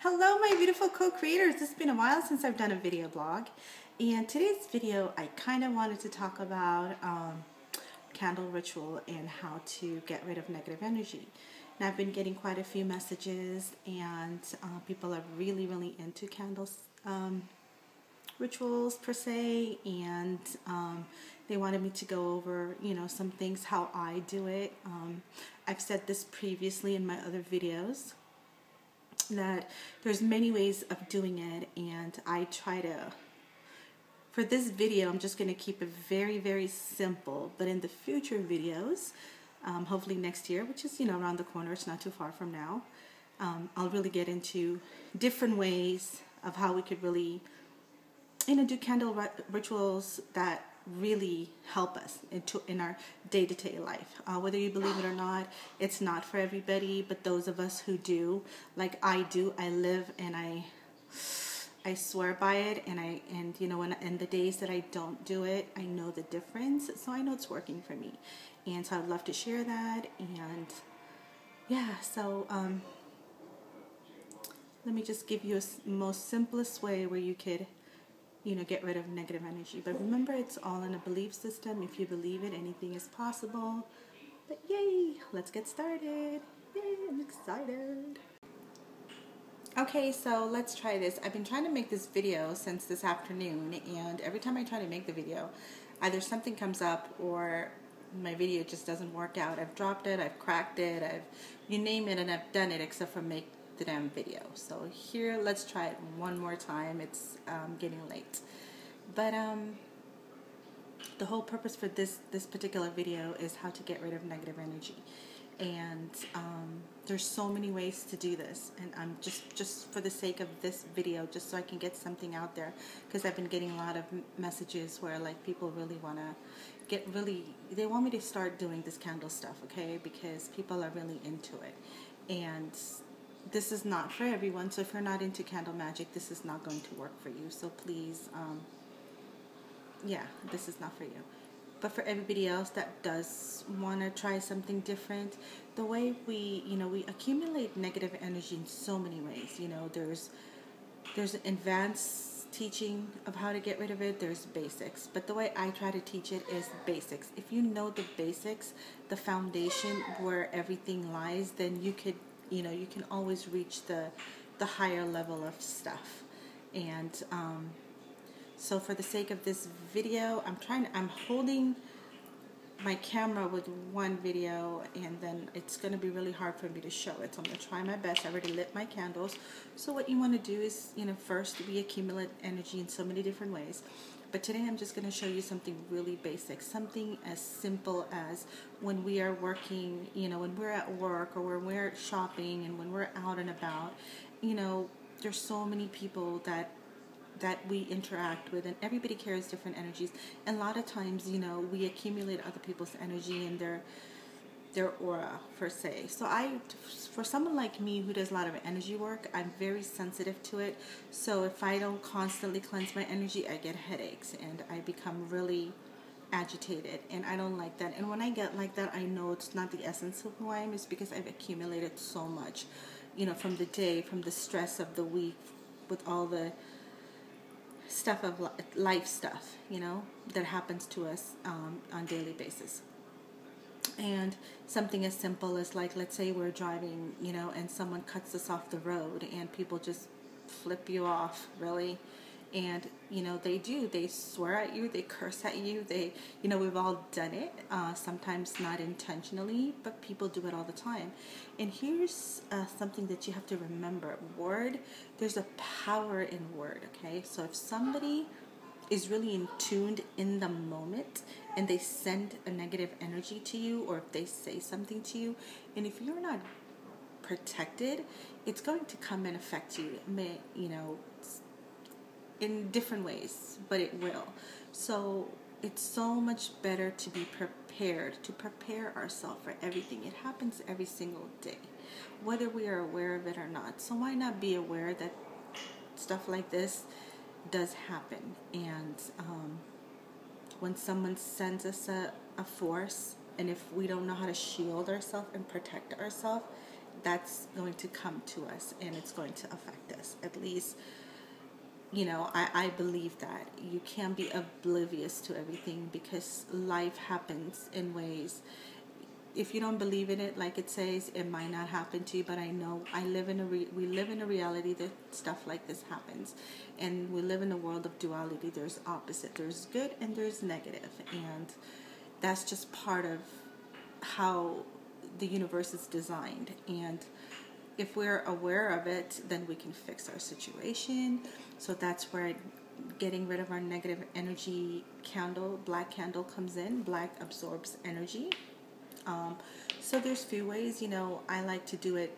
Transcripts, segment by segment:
Hello my beautiful co-creators. It's been a while since I've done a video blog, and today's video I kind of wanted to talk about candle ritual and how to get rid of negative energy. Now I've been getting quite a few messages, and people are really into candles rituals per se, and they wanted me to go over some things, how I do it. I've said this previously in my other videos that there's many ways of doing it, and I try to, for this video I'm just going to keep it very simple, but in the future videos, hopefully next year, which is around the corner, it's not too far from now, I'll really get into different ways of how we could really do candle rituals that really help us in our day-to-day life. Whether you believe it or not, it's not for everybody, but those of us who do, like I do, I live and I swear by it, and when the days that I don't do it, I know the difference, so I know it's working for me, and so I'd love to share that. And yeah, so let me just give you a most simplest way where you could get rid of negative energy. But remember, it's all in a belief system. If you believe it, anything is possible. But yay, let's get started. Yay, I'm excited. Okay, so let's try this. I've been trying to make this video since this afternoon, and every time I try to make the video, either something comes up or my video just doesn't work out. I've dropped it, I've cracked it, you name it, and I've done it except for make the damn video. So here, let's try it one more time. It's getting late, but the whole purpose for this particular video is how to get rid of negative energy, and there's so many ways to do this, and I'm just for the sake of this video, just so I can get something out there, because I've been getting a lot of messages where like people really want to they want me to start doing this candle stuff, okay, because people are really into it. And this is not for everyone, so if you're not into candle magic, this is not going to work for you. So please, yeah, this is not for you. But for everybody else that does want to try something different, the way we accumulate negative energy in so many ways. There's advanced teaching of how to get rid of it. There's basics, but the way I try to teach it is basics. If you know the basics, the foundation where everything lies, then you could you can always reach the higher level of stuff. And so for the sake of this video, I'm holding my camera with one video, and then it's going to be really hard for me to show it, so I'm going to try my best. I already lit my candles. So what you want to do is, first, we accumulate energy in so many different ways. But today I'm just going to show you something really basic, something as simple as when we are working, when we're at work, or when we're shopping, and when we're out and about, there's so many people that we interact with, and everybody carries different energies. And a lot of times, we accumulate other people's energy and their aura, per se. So for someone like me who does a lot of energy work, I'm very sensitive to it. So if I don't constantly cleanse my energy, I get headaches and I become really agitated, and I don't like that. And when I get like that, I know it's not the essence of who I am. It's because I've accumulated so much, from the day, from the stress of the week, with all the stuff of life stuff, that happens to us on a daily basis. And something as simple as, like, let's say we're driving, and someone cuts us off the road, and people just flip you off, really. And, they swear at you, they curse at you, we've all done it, sometimes not intentionally, but people do it all the time. And here's something that you have to remember. There's a power in word, okay? So if somebody is really tuned in the moment, and they send a negative energy to you, or if they say something to you, and if you're not protected, it's going to come and affect you, in different ways, but it will. So it's so much better to be prepared, to prepare ourselves for everything. It happens every single day, whether we are aware of it or not. So why not be aware that stuff like this does happen? And when someone sends us a force, and if we don't know how to shield ourselves and protect ourselves, that's going to come to us and it's going to affect us. At least, I believe that. You can't be oblivious to everything because life happens in ways. If you don't believe in it, like it says, it might not happen to you. But I know we live in a reality that stuff like this happens, and we live in a world of duality. There's opposite. There's good and there's negative, and that's just part of how the universe is designed. And if we're aware of it, then we can fix our situation. So that's where getting rid of our negative energy candle, black candle, comes in. Black absorbs energy. So there's few ways, I like to do it.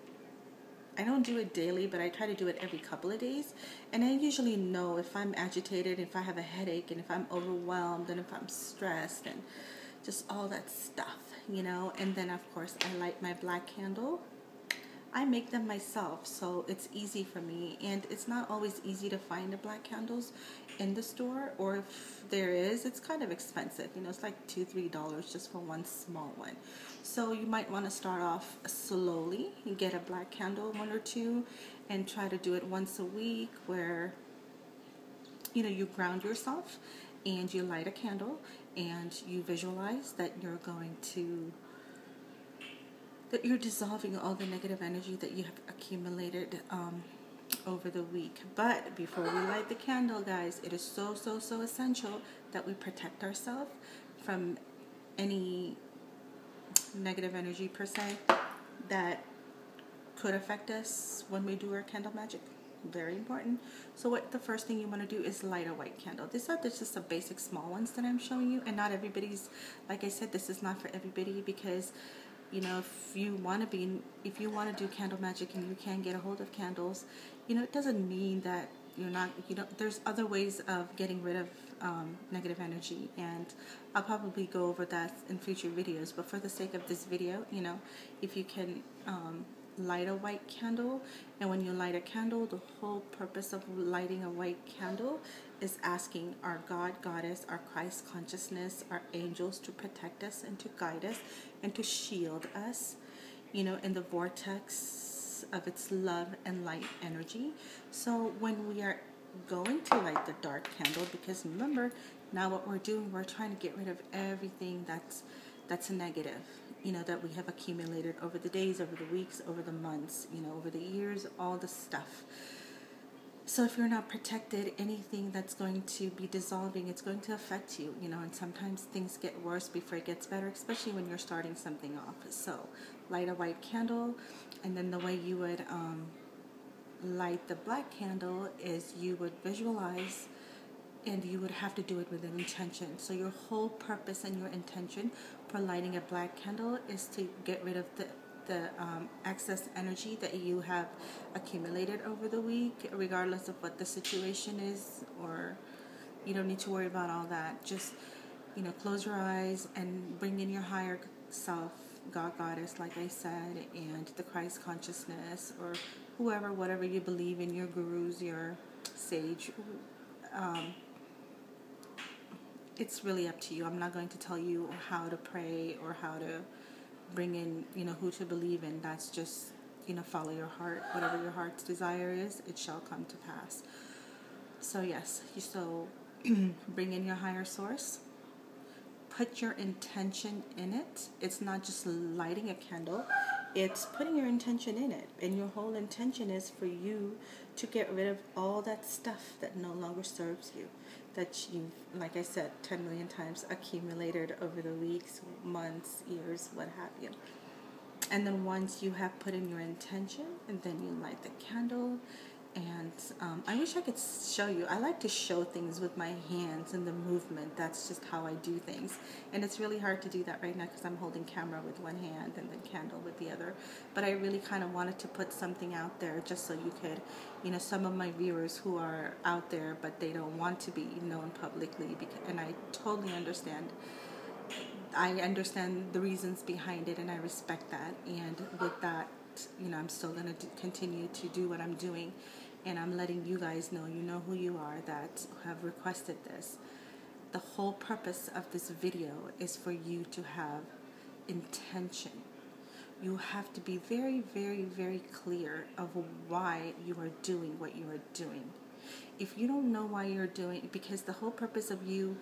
I don't do it daily, but I try to do it every couple of days. And I usually know if I'm agitated, if I have a headache, and if I'm overwhelmed, and if I'm stressed, and just all that stuff, And then, of course, I light my black candle. I make them myself, so it's easy for me. And it's not always easy to find the black candles in the store, or if there is, it's kind of expensive. It's like $2-3 just for one small one. So you might want to start off slowly. You get a black candle, 1 or 2, and try to do it once a week, where you ground yourself and you light a candle and you visualize that you're dissolving all the negative energy that you have accumulated over the week. But before we light the candle, guys, it is so essential that we protect ourselves from any negative energy per se that could affect us when we do our candle magic. Very important. So the first thing you want to do is light a white candle. These are just the basic small ones that I'm showing you, and not everybody's, like I said, this is not for everybody, because if you want to do candle magic and you can't get a hold of candles, it doesn't mean that there's other ways of getting rid of negative energy, and I'll probably go over that in future videos. But for the sake of this video, if you can light a white candle, and when you light a candle, the whole purpose of lighting a white candle is asking our God, Goddess, our Christ consciousness, our angels to protect us and to guide us and to shield us, in the vortex of its love and light energy. So when we are going to light the dark candle, because remember, now what we're doing, we're trying to get rid of everything that's negative, that we have accumulated over the days, over the weeks, over the months, over the years, all the stuff. So if you're not protected, anything that's going to be dissolving, it's going to affect you, and sometimes things get worse before it gets better, especially when you're starting something off. So light a white candle, and then the way you would light the black candle is you would visualize, and you would have to do it with an intention. So your whole purpose and your intention for lighting a black candle is to get rid of the excess energy that you have accumulated over the week, regardless of what the situation is, or you don't need to worry about all that. Just, close your eyes and bring in your higher self, God, Goddess, like I said, and the Christ consciousness, or whoever, whatever you believe in, your gurus, your sage. It's really up to you. I'm not going to tell you how to pray or how to bring in, who to believe in. That's just, follow your heart. Whatever your heart's desire is, it shall come to pass. So yes, bring in your higher source. Put your intention in it. It's not just lighting a candle. It's putting your intention in it. And your whole intention is for you to get rid of all that stuff that no longer serves you, that you've, like I said, 10 million times accumulated over the weeks, months, years, what have you. And then once you have put in your intention, and then you light the candle. And I wish I could show you. I like to show things with my hands and the movement. That's just how I do things. And it's really hard to do that right now because I'm holding camera with one hand and then candle with the other. But I really kind of wanted to put something out there just so you could, some of my viewers who are out there, but they don't want to be known publicly. And I totally understand. I understand the reasons behind it, and I respect that. And with that, I'm still going to continue to do what I'm doing. And I'm letting you guys know, who you are that have requested this. The whole purpose of this video is for you to have intention, you have to be very, very, very clear of why you are doing what you are doing. If you don't know why you're doing, because the whole purpose of you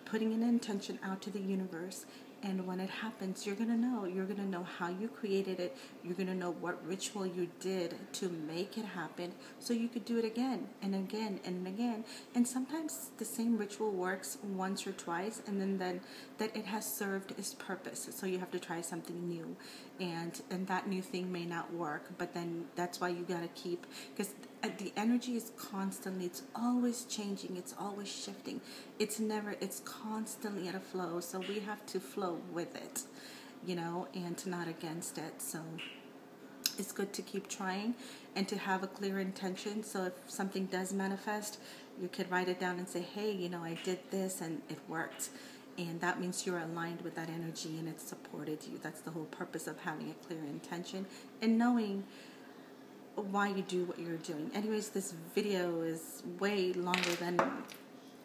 putting an intention out to the universe, and when it happens, you're going to know. You're going to know how you created it. You're going to know what ritual you did to make it happen so you could do it again and again and again. And sometimes the same ritual works once or twice, and then that it has served its purpose. So you have to try something new. And that new thing may not work, but then that's why you got to keep, because the energy is constantly, it's always changing, it's always shifting. It's constantly at a flow. So we have to flow with it, and not against it. So it's good to keep trying and to have a clear intention. So if something does manifest, you could write it down and say, hey, I did this and it worked. And that means you're aligned with that energy and it supported you. That's the whole purpose of having a clear intention and knowing why you do what you're doing. Anyways, this video is way longer than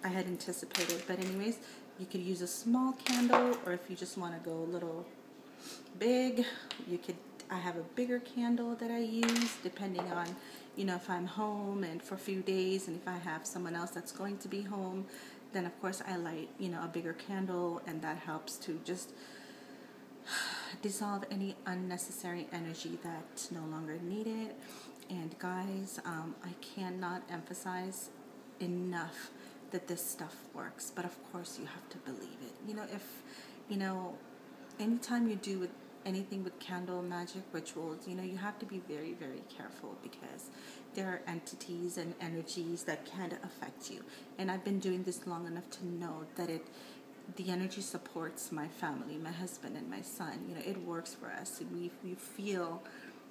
I had anticipated. But anyways, you could use a small candle, or if you just want to go a little big, I have a bigger candle that I use depending on, if I'm home and for a few days, and if I have someone else that's going to be home, then of course I light, a bigger candle, and that helps to just dissolve any unnecessary energy that's no longer needed. And guys, I cannot emphasize enough that this stuff works, but of course you have to believe it. Anytime you do anything with candle magic rituals, you have to be very, very careful, because there are entities and energies that can affect you. And I've been doing this long enough to know that the energy supports my family, my husband and my son. It works for us. We feel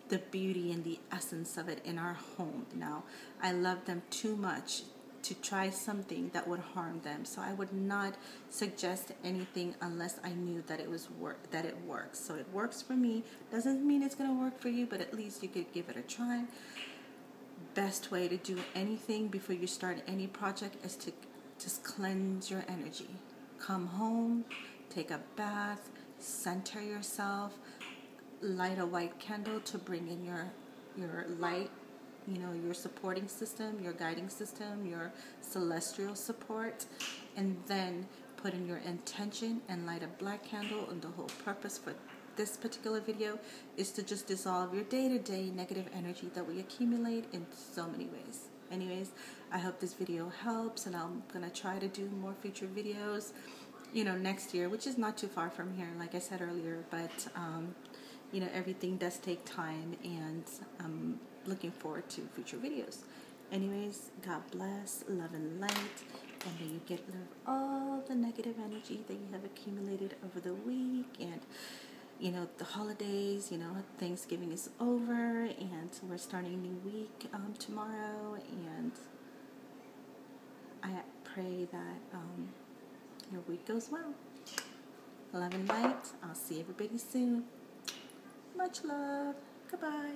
the beauty and the essence of it in our home. Now, I love them too much to try something that would harm them. So I would not suggest anything unless I knew that it works. So it works for me. Doesn't mean it's going to work for you, but at least you could give it a try. Best way to do anything before you start any project is to just cleanse your energy. Come home, take a bath, center yourself, light a white candle to bring in your light, your supporting system, your guiding system, your celestial support, and then put in your intention and light a black candle. And the whole purpose for this particular video is to just dissolve your day-to-day negative energy that we accumulate in so many ways. Anyways, I hope this video helps, and I'm going to try to do more future videos, next year, which is not too far from here, like I said earlier, but, everything does take time, and I'm looking forward to future videos. Anyways, God bless, love and light, and may you get rid of all the negative energy that you have accumulated over the week, and the holidays, Thanksgiving is over, and we're starting a new week tomorrow, and I pray that your week goes well. Love and light. I'll see everybody soon. Much love. Goodbye.